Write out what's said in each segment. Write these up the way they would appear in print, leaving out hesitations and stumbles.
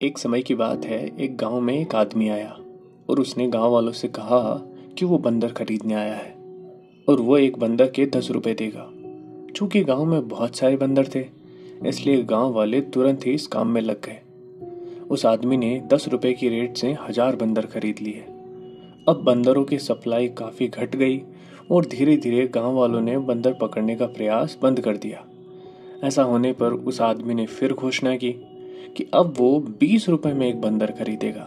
एक समय की बात है। एक गांव में एक आदमी आया और उसने गांव वालों से कहा कि वो बंदर खरीदने आया है और वो एक बंदर के 10 रुपए देगा। चूंकि गांव में बहुत सारे बंदर थे, इसलिए गांव वाले तुरंत ही इस काम में लग गए। उस आदमी ने 10 रुपए की रेट से 1000 बंदर खरीद लिए। अब बंदरों की सप्लाई काफी घट गई और धीरे धीरे गांव वालों ने बंदर पकड़ने का प्रयास बंद कर दिया। ऐसा होने पर उस आदमी ने फिर घोषणा की कि अब वो 20 रुपए में एक बंदर खरीदेगा।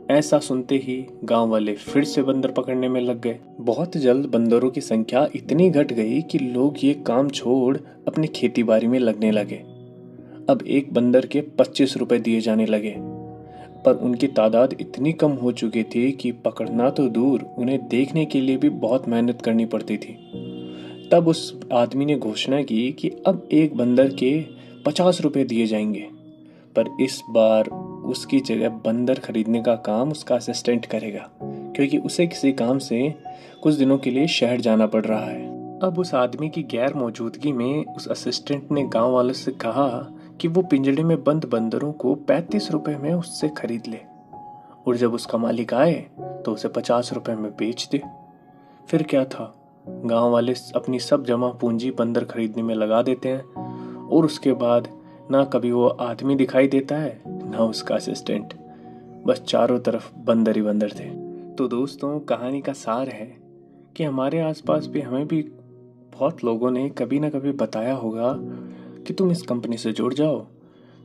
ऐसा सुनते ही गांव वाले फिर से बंदर पकड़ने में लग गए। बहुत जल्द बंदरों की संख्या इतनी घट गई कि लोग ये काम छोड़ अपने खेती बाड़ी में लगने लगे। अब एक बंदर के 25 रुपए दिए जाने लगे, पर उनकी तादाद इतनी कम हो चुकी थी कि पकड़ना तो दूर, उन्हें देखने के लिए भी बहुत मेहनत करनी पड़ती थी। तब उस आदमी ने घोषणा की कि अब एक बंदर के 50 रुपए दिए जाएंगे, पर इस बार उसकी जगह बंदर खरीदने का काम उसका असिस्टेंट करेगा, क्योंकि उसे किसी काम से कुछ दिनों के लिए शहर जाना पड़ रहा है। अब उस आदमी की गैर मौजूदगी में उस असिस्टेंट ने गांव वालों से कहा कि वो पिंजड़े में बंद बंदरों को 35 रुपए में उससे खरीद ले और जब उसका मालिक आए तो उसे 50 रुपए में बेच दे। फिर क्या था, गांव वाले अपनी सब जमा पूंजी बंदर खरीदने में लगा देते हैं और उसके बाद ना कभी वो आदमी दिखाई देता है ना उसका असिस्टेंट, बस चारों तरफ बंदर ही बंदर थे। तो दोस्तों, कहानी का सार है कि हमारे आसपास भी हमें भी बहुत लोगों ने कभी ना कभी बताया होगा कि तुम इस कंपनी से जुड़ जाओ,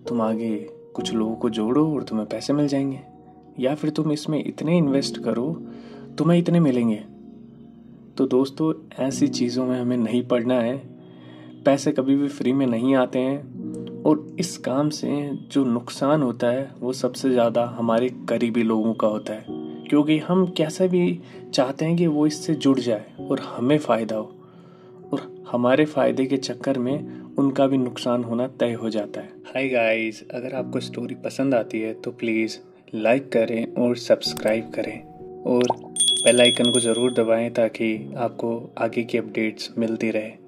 तुम आगे कुछ लोगों को जोड़ो और तुम्हें पैसे मिल जाएंगे, या फिर तुम इसमें इतने इन्वेस्ट करो तुम्हें इतने मिलेंगे। तो दोस्तों, ऐसी चीज़ों में हमें नहीं पड़ना है। पैसे कभी भी फ्री में नहीं आते हैं और इस काम से जो नुकसान होता है वो सबसे ज़्यादा हमारे करीबी लोगों का होता है, क्योंकि हम कैसे भी चाहते हैं कि वो इससे जुड़ जाए और हमें फ़ायदा हो, और हमारे फ़ायदे के चक्कर में उनका भी नुकसान होना तय हो जाता है। हाय गाइस, अगर आपको स्टोरी पसंद आती है तो प्लीज़ लाइक करें और सब्सक्राइब करें और बेल आइकन को ज़रूर दबाएं ताकि आपको आगे की अपडेट्स मिलती रहे।